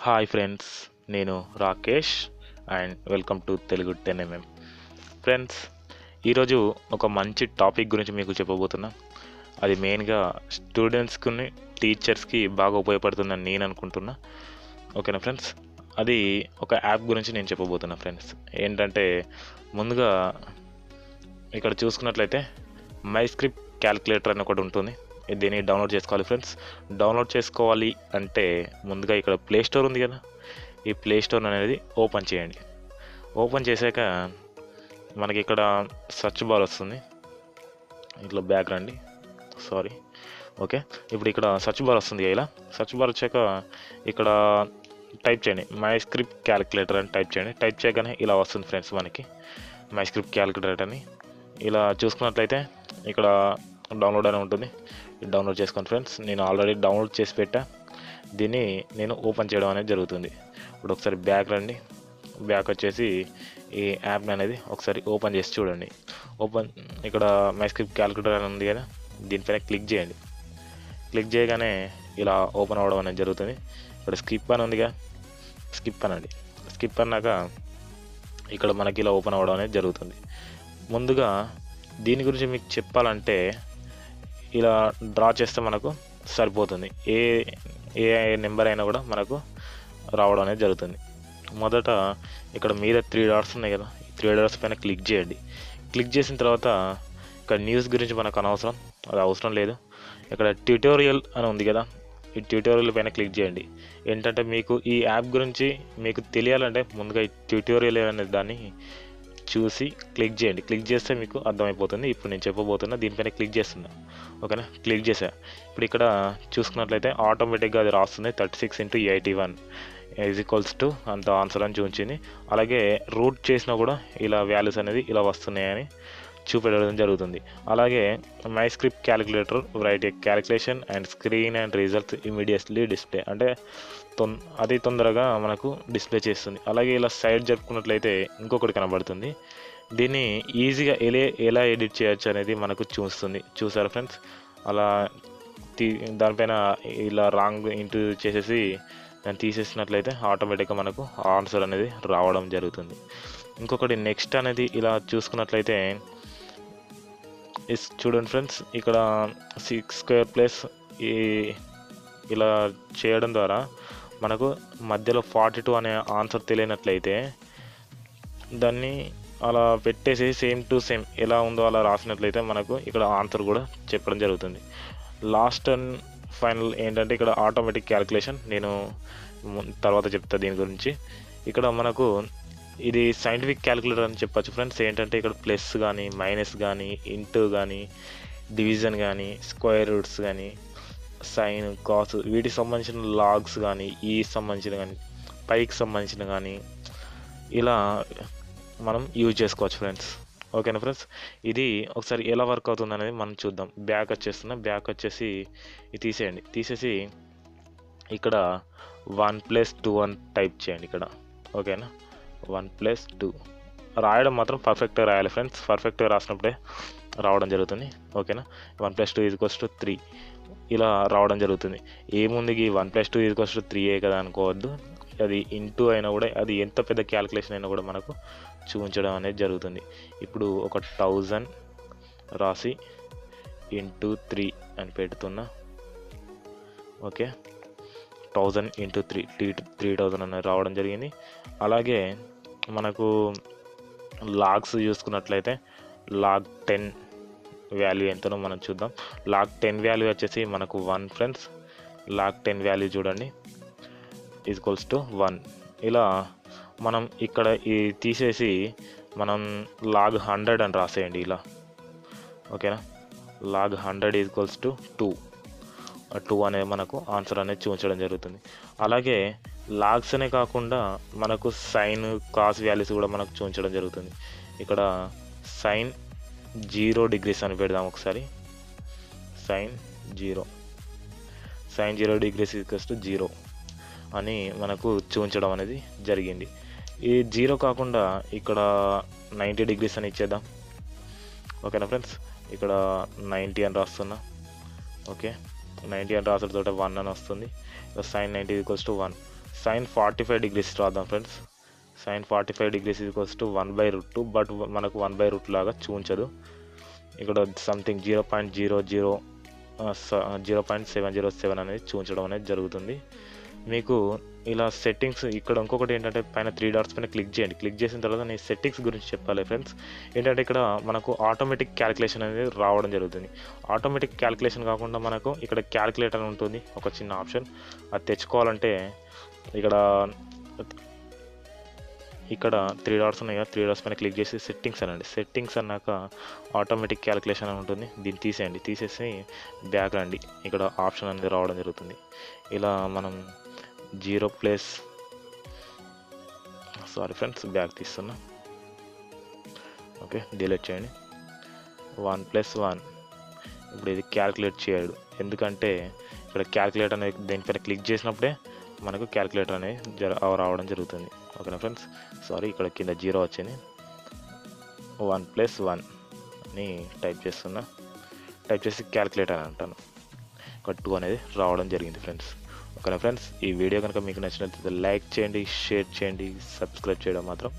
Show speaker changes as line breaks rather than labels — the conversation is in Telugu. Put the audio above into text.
హాయ్ ఫ్రెండ్స్, నేను Rakesh and welcome to Telugu 10mm. Friends, ఈరోజు ఒక మంచి టాపిక్ గురించి మీకు చెప్పబోతున్నా. అది మెయిన్గా స్టూడెంట్స్కి టీచర్స్కి బాగా ఉపయోగపడుతుందని నేను అనుకుంటున్నా. ఓకేనా ఫ్రెండ్స్? అది ఒక యాప్ గురించి నేను చెప్పబోతున్నా ఫ్రెండ్స్. ఏంటంటే ముందుగా ఇక్కడ చూసుకున్నట్లయితే మై స్క్రిప్ట్ క్యాలిక్యులేటర్ అని ఒకటి ఉంటుంది. దీన్ని డౌన్లోడ్ చేసుకోవాలి ఫ్రెండ్స్. డౌన్లోడ్ చేసుకోవాలి అంటే ముందుగా ఇక్కడ ప్లే స్టోర్ ఉంది కదా, ఈ ప్లే స్టోర్ అనేది ఓపెన్ చేయండి. ఓపెన్ చేశాక మనకి ఇక్కడ సర్చ్ బార్ వస్తుంది. ఇట్లా బ్యాక్ రండి, సారీ. ఓకే, ఇప్పుడు ఇక్కడ సర్చ్ బార్ వస్తుంది. ఇలా సర్చ్ బార్ వచ్చాక ఇక్కడ టైప్ చేయండి మై స్క్రిప్ట్ క్యాలిక్యులేటర్ అని టైప్ చేయండి. టైప్ చేయగానే ఇలా వస్తుంది ఫ్రెండ్స్, మనకి మై స్క్రిప్ట్ క్యాలిక్యులేటర్ అని. ఇలా చూసుకున్నట్లయితే ఇక్కడ డౌన్లోడ్ అని ఉంటుంది. డౌన్లోడ్ చేసుకోండి ఫ్రెండ్స్. నేను ఆల్రెడీ డౌన్లోడ్ చేసి పెట్టా. దీన్ని నేను ఓపెన్ చేయడం అనేది జరుగుతుంది. ఇప్పుడు ఒకసారి బ్యాక్ రండి. బ్యాక్ వచ్చేసి ఈ యాప్ అనేది ఒకసారి ఓపెన్ చేసి చూడండి. ఓపెన్ ఇక్కడ మై స్క్రిప్ట్ క్యాలిక్యులేటర్ అని ఉంది కదా, దీనిపైన క్లిక్ చేయండి. క్లిక్ చేయగానే ఇలా ఓపెన్ అవ్వడం అనేది జరుగుతుంది. ఇక్కడ స్కిప్ అని ఉందిగా, స్కిప్ అనండి. స్కిప్ అన్నాక ఇక్కడ మనకి ఇలా ఓపెన్ అవ్వడం అనేది జరుగుతుంది. ముందుగా దీని గురించి మీకు చెప్పాలంటే ఇలా డ్రా చేస్తే మనకు సరిపోతుంది. ఏ ఏ నెంబర్ అయినా కూడా మనకు రావడం అనేది జరుగుతుంది. మొదట ఇక్కడ మీద 3 డాట్స్ ఉన్నాయి కదా, ఈ 3 డాట్స్ పైన క్లిక్ చేయండి. క్లిక్ చేసిన తర్వాత ఇక్కడ న్యూస్ గురించి మనకు అనవసరం, అది అవసరం లేదు. ఇక్కడ ట్యూటోరియల్ అని ఉంది కదా, ఈ ట్యూటోరియల్ పైన క్లిక్ చేయండి. ఏంటంటే మీకు ఈ యాప్ గురించి మీకు తెలియాలంటే ముందుగా ఈ ట్యూటోరియల్ అనే దాన్ని చూసి క్లిక్ చేయండి. క్లిక్ చేస్తే మీకు అర్థమైపోతుంది. ఇప్పుడు నేను చెప్పబోతున్నా, దీనిపైన క్లిక్ చేస్తున్నా. ఓకేనా, క్లిక్ చేసా. ఇప్పుడు ఇక్కడ చూసుకున్నట్లయితే ఆటోమేటిక్గా అది రాస్తుంది 36x81 = అంత ఆన్సర్ అని చూపించింది. అలాగే రూట్ చేసినా కూడా ఇలా వాల్యూస్ అనేది ఇలా వస్తున్నాయని చూపెట్టడం జరుగుతుంది. అలాగే my script calculator right A calculation and screen and results immediately display, అంటే అది తొందరగా మనకు డిస్ప్లే చేస్తుంది. అలాగే ఇలా సైడ్ జరుపుకున్నట్లయితే ఇంకొకటి కనబడుతుంది. దీన్ని ఈజీగా ఎలా ఎడిట్ చేయొచ్చు అనేది మనకు చూస్తుంది. చూసారా ఫ్రెండ్స్? అలా దానిపైన ఇలా రాంగ్ ఇంటూ చేసేసి దాన్ని తీసేసినట్లయితే ఆటోమేటిక్గా మనకు ఆన్సర్ అనేది రావడం జరుగుతుంది. ఇంకొకటి నెక్స్ట్ అనేది ఇలా చూసుకున్నట్లయితే చూడండి ఫ్రెండ్స్, ఇక్కడ 6² ఇలా చేయడం ద్వారా మనకు మధ్యలో 42 అనే ఆన్సర్ తెలియనట్లయితే దాన్ని అలా పెట్టేసి సేమ్ టు సేమ్ ఎలా ఉందో అలా రాసినట్లయితే మనకు ఇక్కడ ఆన్సర్ కూడా చెప్పడం జరుగుతుంది. లాస్ట్ అండ్ ఫైనల్ ఏంటంటే ఇక్కడ ఆటోమేటిక్ క్యాలిక్యులేషన్, నేను తర్వాత చెప్తా దీని గురించి. ఇక్కడ మనకు ఇది సైంటిఫిక్ క్యాలిక్యులేటర్ అని చెప్పచ్చు ఫ్రెండ్స్. ఏంటంటే ఇక్కడ ప్లస్ కానీ, మైనస్ కానీ, ఇంటూ కానీ, డివిజన్ కానీ, స్క్వేర్ రూట్స్ కానీ, సైన్, కాస్, వీటికి సంబంధించిన లాగ్స్ కానీ, ఈ సంబంధించిన కానీ, పైకి సంబంధించిన కానీ ఇలా మనం యూజ్ చేసుకోవచ్చు ఫ్రెండ్స్. ఓకేనా ఫ్రెండ్స్? ఇది ఒకసారి ఎలా వర్క్ అవుతుంది అనేది మనం చూద్దాం. బ్యాక్ వచ్చేస్తున్నా. బ్యాక్ వచ్చేసి ఇది తీసేయండి. తీసేసి ఇక్కడ 1+2 అని టైప్ చేయండి ఇక్కడ. ఓకేనా, 1+2 రాయడం మాత్రం పర్ఫెక్ట్గా రాయాలి ఫ్రెండ్స్. పర్ఫెక్ట్గా రాసినప్పుడే రావడం జరుగుతుంది. ఓకేనా, 1+2 = 3 ఇలా రావడం జరుగుతుంది. ఏముంది, 1+2 = 3 కదా అనుకోవద్దు. అది ఇంటూ అయినా కూడా, అది ఎంత పెద్ద క్యాలిక్యులేషన్ అయినా కూడా మనకు చూపించడం అనేది జరుగుతుంది. ఇప్పుడు ఒక 1000 రాసి ఇంటూ 3 అని పెడుతున్నా. ఓకే, 1000 × 3 3000 అనేది రావడం జరిగింది. అలాగే మనకు లాగ్స్ చూసుకున్నట్లయితే log 10 వాల్యూ ఎంతనో మనం చూద్దాం. log 10 వాల్యూ వచ్చేసి మనకు 1 ఫ్రెండ్స్. log 10 వాల్యూ చూడండి = 1. ఇలా మనం ఇక్కడ ఈ తీసేసి మనం log 100 అని రాసేయండి ఇలా. ఓకేనా, log 100 = 2 అనేది మనకు ఆన్సర్ అనేది చూపించడం జరుగుతుంది. అలాగే లాగ్స్ అనే కాకుండా మనకు సైన్, కాస్ వాల్యూస్ కూడా మనకు చూపించడం జరుగుతుంది. ఇక్కడ సైన్ 0 degrees అని పెడదాం ఒకసారి. సైన్ 0 degrees = 0 అని మనకు చూపించడం అనేది జరిగింది. ఈ 0 కాకుండా ఇక్కడ 90 degrees అని ఇచ్చేద్దాం. ఓకేనా ఫ్రెండ్స్? ఇక్కడ 90 అని రాస్తున్నా. ఓకే, 90 అని రాసడంతో 1 అని వస్తుంది. sin 90 = 1. sin 45 degrees రాద్దాం friends. sin 45 degrees equals to 1/√2, but మనకు 1/√2 లాగా చూపించదు. ఇక్కడ సంథింగ్ 0.707 అనేది చూపించడం అనేది జరుగుతుంది. మీకు ఇలా సెట్టింగ్స్ ఇక్కడ ఇంకొకటి ఏంటంటే పైన 3 డాట్స్ పైన క్లిక్ చేయండి. క్లిక్ చేసిన తర్వాత నేను సెట్టింగ్స్ గురించి చెప్పాలి ఫ్రెండ్స్. ఏంటంటే ఇక్కడ మనకు ఆటోమేటిక్ క్యాలిక్యులేషన్ అనేది రావడం జరుగుతుంది. ఆటోమేటిక్ క్యాలిక్యులేషన్ కాకుండా మనకు ఇక్కడ క్యాలిక్యులేటర్ అని ఉంటుంది, ఒక చిన్న ఆప్షన్. అది తెచ్చుకోవాలంటే ఇక్కడ 3 డాట్స్ ఉన్నాయి కదా, 3 డాట్స్ పైన క్లిక్ చేసి సెట్టింగ్స్ అనండి. సెట్టింగ్స్ అన్నాక ఆటోమేటిక్ క్యాలిక్యులేషన్ అని ఉంటుంది, దీన్ని తీసేయండి. తీసేసి బ్యాక్ రండి. ఇక్కడ ఆప్షన్ అనేది రావడం జరుగుతుంది. ఇలా మనం 0 ప్లస్ సారీ ఫ్రెండ్స్, బ్యాక్ తీస్తున్నా. ఓకే, డిలీట్ చేయండి. 1+1. ఇప్పుడు ఇది క్యాలిక్యులేట్ చేయడు, ఎందుకంటే ఇక్కడ క్యాలిక్యులేటర్ అనేది దీనిపైన క్లిక్ చేసినప్పుడే మనకు క్యాలిక్యులేటర్ అనేది రావడం జరుగుతుంది. ఓకేనా ఫ్రెండ్స్, సారీ ఇక్కడ కింద 0 వచ్చింది. 1+1 అని టైప్ చేస్తున్నా. టైప్ చేసి క్యాలిక్యులేటర్ అని అంటాను. ఇక్కడ 2 అనేది రావడం జరిగింది ఫ్రెండ్స్. ఓకేనా ఫ్రెండ్స్, ఈ వీడియో కనుక మీకు నచ్చినట్లయితే లైక్ చేయండి, షేర్ చేయండి, సబ్స్క్రైబ్ చేయడం మాత్రం